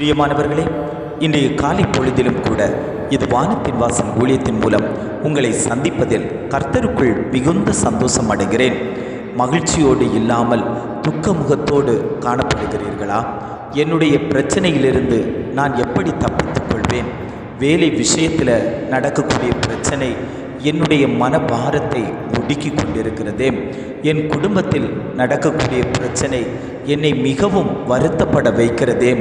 பிரியமானவர்களே, இன்றைய காலை பொழுதிலும் கூட இது வானத்தின் வாசல் ஊழியத்தின் மூலம் உங்களை சந்திப்பதில் கர்த்தருக்குள் மிகுந்த சந்தோஷம் அடைகிறேன். மகிழ்ச்சியோடு இல்லாமல் துக்க முகத்தோடு காணப்படுகிறீர்களா? என்னுடைய பிரச்சனையிலிருந்து நான் எப்படி தப்பித்துக் கொள்வேன்? வேலை விஷயத்தில் நடக்கக்கூடிய பிரச்சனை என்னுடைய மனபாரத்தை ஒடுக்கி கொண்டிருக்கிறதே. என் குடும்பத்தில் நடக்கக்கூடிய பிரச்சனை என்னை மிகவும் வருத்தப்பட வைக்கிறதே.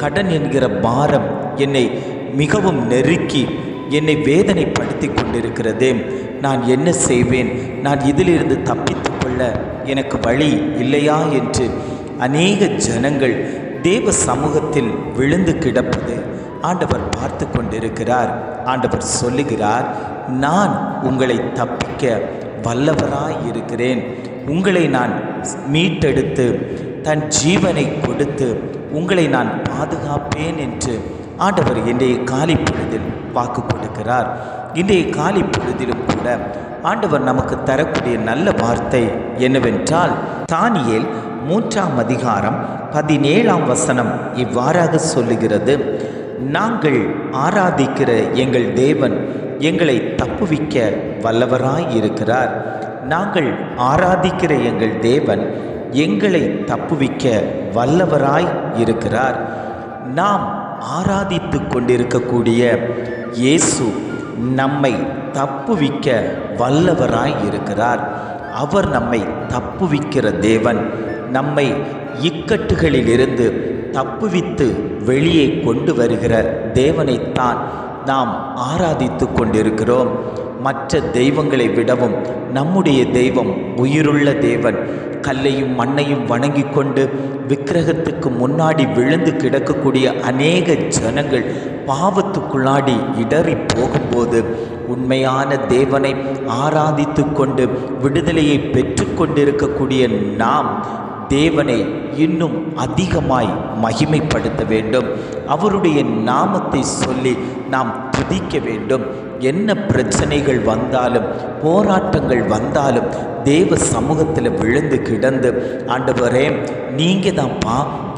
கடன் என்கிற பாரம் என்னை மிகவும் நெருக்கி என்னை வேதனைப்படுத்தி கொண்டிருக்கிறதே. நான் என்ன செய்வேன்? நான் இதிலிருந்து தப்பித்து கொள்ள எனக்கு வழி இல்லையா என்று அநேக ஜனங்கள் தேவ சமூகத்தில் விழுந்து கிடப்பது ஆண்டவர் பார்த்து கொண்டிருக்கிறார். ஆண்டவர் சொல்லுகிறார், நான் உங்களை தப்பிக்க வல்லவராய் இருக்கிறேன். உங்களை நான் மீட்டெடுத்து தன் ஜீவனை கொடுத்து உங்களை நான் பாதுகாப்பேன் என்று ஆண்டவர் இன்றைய காலை பொழுதில் வாக்கு கொடுக்கிறார். இன்றைய காலை பொழுதிலும் கூட ஆண்டவர் நமக்கு தரக்கூடிய நல்ல வார்த்தை என்னவென்றால், தானியேல் 3ஆம் அதிகாரம் 17ஆம் வசனம் இவ்வாறாக சொல்லுகிறது, நாங்கள் ஆராதிக்கிற எங்கள் தேவன் எங்களை தப்புவிக்க வல்லவராய் இருக்கிறார். நாங்கள் ஆராதிக்கிற எங்கள் தேவன் எங்களை தப்புவிக்க வல்லவராய் இருக்கிறார். நாம் ஆராதித்து கொண்டிருக்கக்கூடிய இயேசு நம்மை தப்புவிக்க வல்லவராய் இருக்கிறார். அவர் நம்மை தப்புவிக்கிற தேவன். நம்மை இக்கட்டுகளிலிருந்து தப்புவித்து வெளியே கொண்டு வருகிற தேவனைத்தான் நாம் ஆராதித்து கொண்டிருக்கிறோம். மற்ற தெய்வங்களை விடவும் நம்முடைய தெய்வம் உயிருள்ள தேவன். கல்லையும் மண்ணையும் வணங்கி கொண்டு விக்கிரகத்துக்கு முன்னாடி விழுந்து கிடக்கக்கூடிய அநேக ஜனங்கள் பாவத்துக்குள்ளாடி இடறி போகும்போது உண்மையான தேவனை ஆராதித்து கொண்டு விடுதலையை பெற்று கொண்டிருக்கக்கூடிய நாம் தேவனை இன்னும் அதிகமாய் மகிமைப்படுத்த வேண்டும். அவருடைய நாமத்தை சொல்லி நாம் துதிக்க வேண்டும். என்ன பிரச்சனைகள் வந்தாலும் போராட்டங்கள் வந்தாலும் தேவ சமூகத்தில் விழுந்து கிடந்து, ஆண்டவரே நீங்கள் தான்ப்பா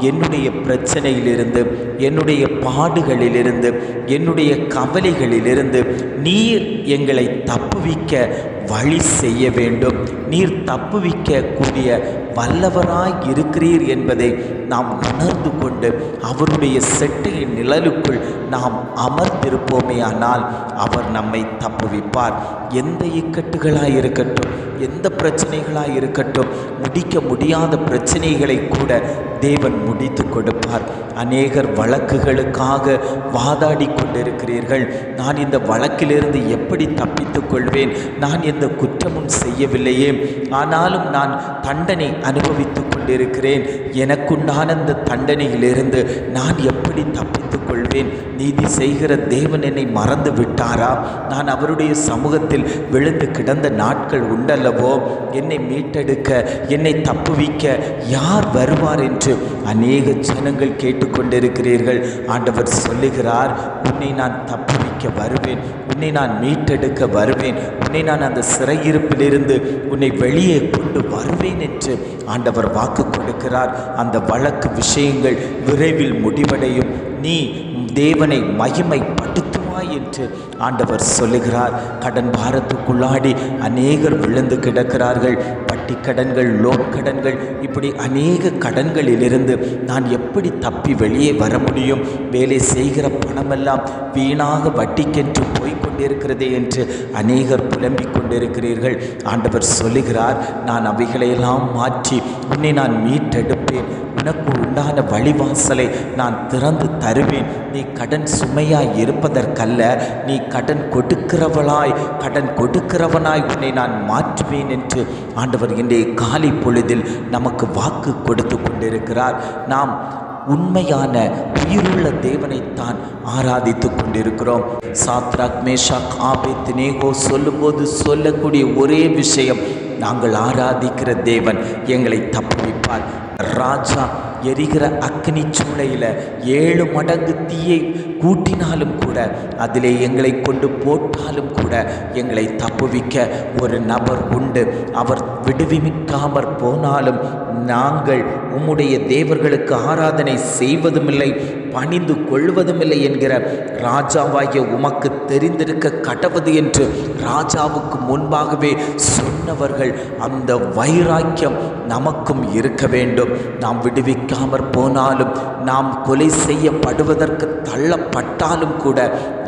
என்னுடைய பிரச்சனையிலிருந்து, என்னுடைய பாடுகளிலிருந்து, என்னுடைய கவலைகளிலிருந்து நீர் எங்களை தப்புவிக்க வழி செய்ய வேண்டும். நீர் தப்புவிக்க கூடிய வல்லவராய் இருக்கிறீர் என்பதை நாம் உணர்ந்து கொண்டு அவருடைய செட்டையின் நிழலுக்குள் நாம் அமர்ந்திருப்போமே ஆனால் அவர் நம்மை தப்புவிப்பார். எந்த இக்கட்டுகளாய் இருக்கட்டும், எந்த பிரச்சனைகளாய் இருக்கட்டும், முடிக்க முடியாத பிரச்சனைகளை கூட தேவன் முடித்து கொடுப்பார். அநேகர் வழக்குகளுக்காக வாதாடி கொண்டிருக்கிறீர்கள். நான் இந்த வழக்கிலிருந்து எப்படி தப்பித்துக் கொள்வேன்? நான் எந்த குற்றமும் செய்யவில்லையே, ஆனாலும் நான் தண்டனை அனுபவித்துக் கொண்டிருக்கிறேன். எனக்குண்டான இந்த தண்டனையிலிருந்து நான் எப்படி தப்பித்துக் கொள்வேன்? நீதி செய்கிற தேவன் என்னை மறந்து விட்டாரா? நான் அவருடைய சமூகத்தில் விழுந்து கிடந்த நாட்கள் உண்டல்லவோ? என்னை மீட்டெடுக்க, என்னை தப்புவிக்க யார் வருவார் என்று அநேக ஜனங்கள் கேட்டுக்கொண்டிருக்கிறீர்கள். ஆண்டவர் சொல்லுகிறார், உன்னை நான் தப்புவிக்க வருவேன், உன்னை நான் மீட்டெடுக்க வருவேன், உன்னை நான் அந்த சிறையிருப்பிலிருந்து உன்னை வெளியே கொண்டு வருவேன் என்று ஆண்டவர் வாக்கு கொடுக்கிறார். அந்த வழக்கு விஷயங்கள் விரைவில் முடிவடையும். நீ தேவனை மகிமைப்படுத்துவாய் என்று ஆண்டவர் சொல்லுகிறார். கடன் பாரத்துக்குள்ளாடி அநேகர் விழுந்து கிடக்கிறார்கள். வட்டி கடன்கள், லோன் கடன்கள், இப்படி அநேக கடன்களிலிருந்து நான் எப்படி தப்பி வெளியே வர முடியும்? வேலை செய்கிற பணமெல்லாம் வீணாக வட்டிக்கென்று போய்கொண்டிருக்கிறதே என்று அநேகர் புலம்பிக் கொண்டிருக்கிறீர்கள். ஆண்டவர் சொல்லுகிறார், நான் அவைகளையெல்லாம் மாற்றி உன்னை நான் மீட்டெடுப்பேன். உனக்கு உண்டான வழிவாசலை நான் திறந்து தருவேன். நீ கடன் சுமையாய் இருப்பதற்கல்ல, நீ கடன் கொடுக்கிறவனாய் உன்னை நான் மாற்றுவேன் என்று ஆண்டவர் இன்றைய காலை பொழுதில் நமக்கு வாக்கு கொடுத்து கொண்டிருக்கிறார். நாம் உண்மையான உயிருள்ள தேவனைத்தான் ஆராதித்து கொண்டிருக்கிறோம். சாத்ராக், மேஷாக், ஆபேத்நேகோ சொல்லும்போது சொல்லக்கூடிய ஒரே விஷயம், நாங்கள் ஆராதிக்கிற தேவன் எங்களை தப்புவிப்பார். ராஜா எரிகிற அக்னி சூளையில் 7 மடங்கு தீயை கூட்டினாலும் கூட, அதிலே எங்களை கொண்டு போட்டாலும் கூட எங்களை தப்புவிக்க ஒரு நபர் உண்டு. அவர் விடுவிக்காமற் போனாலும் நாங்கள் உம்முடைய தேவர்களுக்கு ஆராதனை செய்வதுமில்லை, பணிந்து கொள்வதுமில்லை என்கிற ராஜாவாகிய உமக்கு தெரிந்திருக்க கடவுது என்று ராஜாவுக்கு முன்பாகவே சொன்னவர்கள். அந்த வைராக்கியம் நமக்கும் இருக்க வேண்டும். நாம் விடுவிக்காமற் போனாலும், நாம் கொலை செய்யப்படுவதற்கு தள்ளப்பட்டாலும் கூட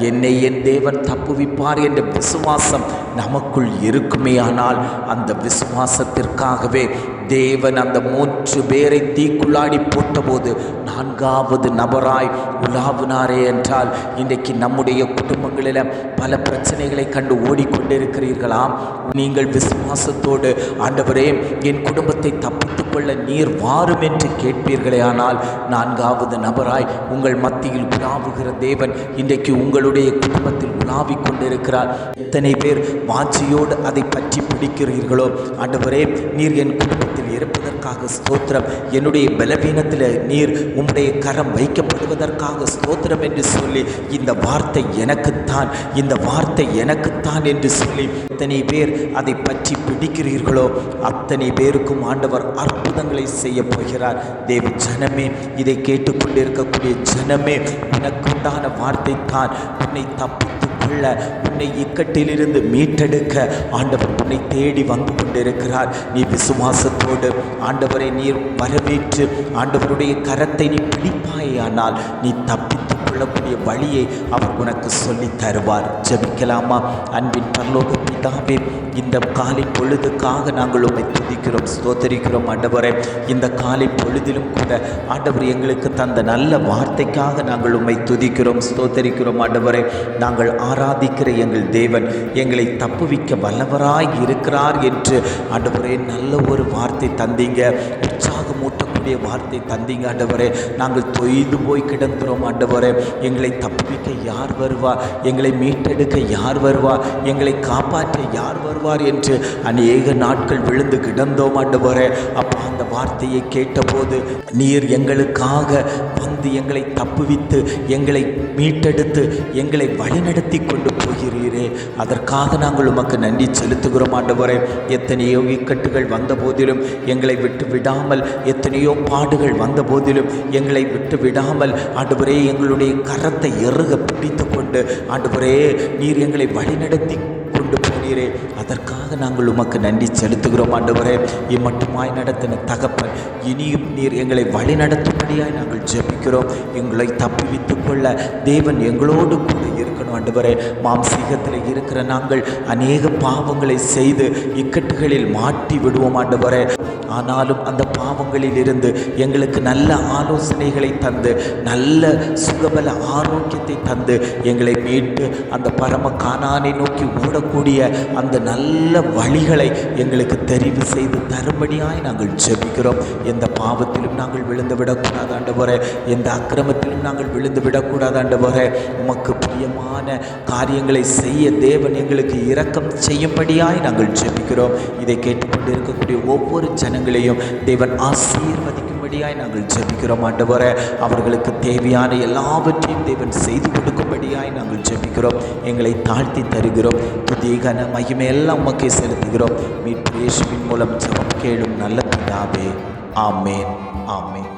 என்னை என் தேவன் தப்புவிப்பார் என்ற விசுவாசம் நமக்குள் இருக்குமே. ஆனால் அந்த விசுவாசத்திற்காகவே தேவன் அந்த 3 பேரை தீக்குள்ளாடி போட்டபோது 4வது நபராய் உலாவினாரே என்றால், இன்றைக்கு நம்முடைய குடும்பங்களில் பல பிரச்சனைகளை கண்டு ஓடிக்கொண்டிருக்கிறீர்களாம். நீங்கள் விசுவாசத்தோடு ஆண்டவரே என் குடும்பத்தை தப்பித்துக் கொள்ள நீர் வாரும் என்று கேட்பீர்களே. ஆனால் 4வது நபராய் உங்கள் மத்தியில் உலாவுகிற தேவன் இன்றைக்கு உங்களுடைய குடும்பத்தில் உலாவிக் கொண்டிருக்கிறார். எத்தனை பேர் வாஞ்சியோடு அதை பற்றி பிடிக்கிறீர்களோ, ஆண்டவரே நீர் என் குடும்பத்தில் இருப்பதற்காக ஸ்தோத்திரம், என்னுடைய பலவீனத்தில் நீர் உம்முடைய கரம் வைக்கப்படுவதற்காக ஸ்தோத்திரம் என்று சொல்லி, இந்த வார்த்தை எனக்குத்தான், இந்த வார்த்தை எனக்குத்தான் என்று சொல்லி எத்தனை பேர் அதை பற்றி பிடிக்கிறீர்களோ அத்தனை பேருக்கும் ஆண்டவர் அற்புதங்களை செய்ய போகிறார். தேவ ஜனமே, இதை கேட்டுக்கொண்டிருக்கக்கூடிய ஜனமே, உனக்குண்டான வார்த்தை தான். உன்னை தப்பித்து கொள்ள, உன்னை இக்கட்டிலிருந்து மீட்டெடுக்க ஆண்டவர் உன்னை தேடி வந்து கொண்டிருக்கிறார். நீ விசுவாசத்தோடு ஆண்டவரை நீர் வரவேற்று ஆண்டவருடைய கரத்தை நீ பிடிப்பாயானால் நீ தப்பித்து கொள்ளக்கூடிய வழியை அவர் உனக்கு சொல்லி தருவார். ஜெபிக்கலாமா? அன்பின் பரலோக பிதாவே, இந்த காலை பொழுதுக்காக நாங்கள் உம்மை துதிக்கிறோம், ஸ்தோத்தரிக்கிறோம். ஆண்டவரே, இந்த காலை பொழுதிலும் கூட ஆண்டவர் எங்களுக்கு தந்த நல்ல வார்த்தைக்காக நாங்கள் உம்மை துதிக்கிறோம், ஸ்தோத்தரிக்கிறோம். ஆண்டவரே, நாங்கள் ஆராதிக்கிற எங்கள் தேவன் எங்களை தப்புவிக்க வல்லவராய் இருக்கிறார் என்று ஆண்டவரே நல்ல ஒரு வார்த்தை தந்தீங்க, உற்சாகமூட்டக்கூடிய வார்த்தை தந்தீங்க. ஆண்டவரே, நாங்கள் தொய்து போய் கிடக்கிறோம். ஆண்டவரே, எங்களை தப்புவிக்க யார் வருவா, எங்களை மீட்டெடுக்க யார் வருவா, எங்களை காப்பாற்ற யார் வருவார் என்று அநேக நாட்கள் விழுந்து கிடந்தோம். ஆண்டவரே, அப்பா, அந்த வார்த்தையை கேட்டபோது நீர் எங்களுக்காக வந்து எங்களை தப்புவித்து எங்களை மீட்டெடுத்து எங்களை வழிநடத்தி கொண்டு போகிறீரே, அதற்காக நாங்கள் உமக்கு நன்றி செலுத்துகிறோம். ஆண்டவரே, எத்தனையோ இக்கட்டுகள் வந்த போதிலும் எங்களை விட்டு விடாமல், எத்தனையோ பாடுகள் வந்த போதிலும் எங்களை விட்டு விடாமல் ஆண்டவரே எங்களுடைய கரத்தை இறுக பிடித்து கொண்டு ஆண்டவரே நீர் எங்களை வழிநடத்தி கொண்டு போனீரே, அதற்காக நாங்கள் உமக்கு நன்றி செலுத்துகிறோம். ஆண்டவரே, இம்மட்டுமாய் நடத்தின தகப்பன் இனியும் நீர் எங்களை வழி நடத்தும்படியாய் நாங்கள் ஜெபிக்கிறோம். எங்களை தப்புவித்து கொள்ள தேவன் எங்களோடு கூட இருக்கணும். ஆண்டவரே, மாம்சீகத்தில் இருக்கிற நாங்கள் அநேக பாவங்களை செய்து இக்கட்டுகளில் மாட்டி விடுவோம். ஆண்டவரே, ஆனாலும் அந்த பாவங்களில் இருந்து எங்களுக்கு நல்ல ஆலோசனைகளை தந்து, நல்ல சுகபல ஆரோக்கியத்தை தந்து எங்களை மீட்டு அந்த பரம கானானை நோக்கி ஓடக்கூடிய அந்த நல்ல வழிகளை எங்களுக்கு தெரிவு செய்து தரும்படியாய் நாங்கள் ஜெபிக்கிறோம். எந்த பாவத்திலும் நாங்கள் விழுந்து விடக்கூடாது ஆண்டவரே, எந்த அக்கிரமத்திலும் நாங்கள் விழுந்து விடக்கூடாது ஆண்டவரே. உமக்கு பிரியமான காரியங்களை செய்ய தேவன் எங்களுக்கு இரக்கம் செய்யும்படியாய் நாங்கள் ஜெபிக்கிறோம். இதை கேட்டுக்கொண்டு இருக்கக்கூடிய ஒவ்வொரு ஜனங்களையும் தேவன் ஆசீர்வதிக்கும்படியாய் நாங்கள் ஜெபிக்கிறோம். ஆண்டவரே, அவர்களுக்கு தேவையான எல்லாவற்றையும் தேவன் செய்து கொடுக்கும்படியாய் நாங்கள் ஜெபிக்கிறோம். எங்களை தாழ்த்தி தருகிறோம். புதிய கன மகிமை எல்லாம் உமக்கே செலுத்துகிறோம். மீட்பு இயேசுவின் மூலம் ஜெபம் கேளும் நல்ல பிதாவே. ஆமேன், ஆமேன்.